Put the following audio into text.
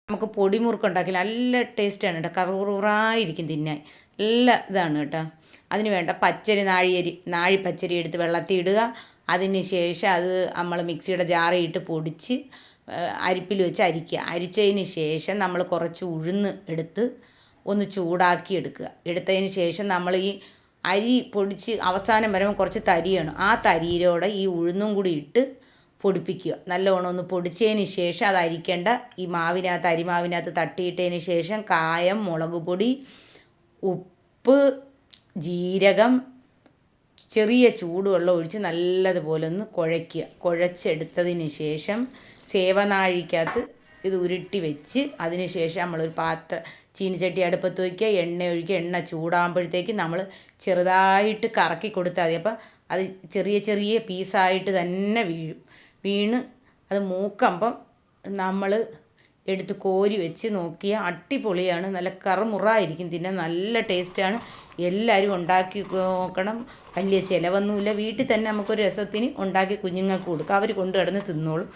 നമുക്ക് പൊടിമുറുക്ക് ഉണ്ടാക്കി നല്ല ടേസ്റ്റാണ് കേട്ടോ. കറുകുറായിരിക്കും തിന്നാൻ. നല്ല ഇതാണ് കേട്ടോ. അതിന് വേണ്ട പച്ചരി നാഴി പച്ചരി എടുത്ത് വെള്ളത്തിൽ ഇടുക. അതിന് ശേഷം അത് നമ്മൾ മിക്സിയുടെ ജാറിൽ ഇട്ട് പൊടിച്ച് അരിപ്പിൽ വെച്ച് അരിക്കുക. അരിച്ചതിന് ശേഷം നമ്മൾ കുറച്ച് ഉഴുന്ന് എടുത്ത് ഒന്ന് ചൂടാക്കി എടുക്കുക. എടുത്തതിന് ശേഷം നമ്മൾ ഈ അരി പൊടിച്ച് അവസാനം വരുമ്പോൾ കുറച്ച് തരിയാണ്. ആ തരിയിലൂടെ ഈ ഉഴുന്നും കൂടി ഇട്ട് പൊടിപ്പിക്കുക. നല്ലവണ്ണം ഒന്ന് പൊടിച്ചതിന് ശേഷം അത് അരിക്കേണ്ട ഈ മാവിനകത്ത് അരിമാവിനകത്ത് തട്ടിയിട്ടതിന് ശേഷം കായം, മുളക് പൊടി, ഉപ്പ്, ജീരകം, ചെറിയ ചൂടുവെള്ളം ഒഴിച്ച് നല്ലതുപോലെ ഒന്ന് കുഴയ്ക്കുക. കുഴച്ചെടുത്തതിന് ശേഷം സേവനാഴിക്കകത്ത് ഇത് ഉരുട്ടി വെച്ച് അതിന് ശേഷം നമ്മളൊരു ചീനിച്ചട്ടി അടുപ്പത്ത് വയ്ക്കുക. എണ്ണ ഒഴിക്കുക. എണ്ണ ചൂടാകുമ്പോഴത്തേക്ക് നമ്മൾ ചെറുതായിട്ട് കറക്കി കൊടുത്താൽ മതി. അപ്പം അത് ചെറിയ ചെറിയ പീസായിട്ട് തന്നെ വീണ് അത് മൂക്കുമ്പം നമ്മൾ എടുത്ത് കോരി വെച്ച് നോക്കിയാൽ അടിപൊളിയാണ്. നല്ല കറുമുറായിരിക്കും. തിന്നാൻ നല്ല ടേസ്റ്റാണ്. എല്ലാവരും ഉണ്ടാക്കി നോക്കണം. വലിയ ചിലവൊന്നുമില്ല. വീട്ടിൽ തന്നെ നമുക്കൊരു രസത്തിന് ഉണ്ടാക്കി കുഞ്ഞുങ്ങൾക്ക് കൊടുക്കാം. അവർ കൊണ്ടു കിടന്ന് തിന്നോളും.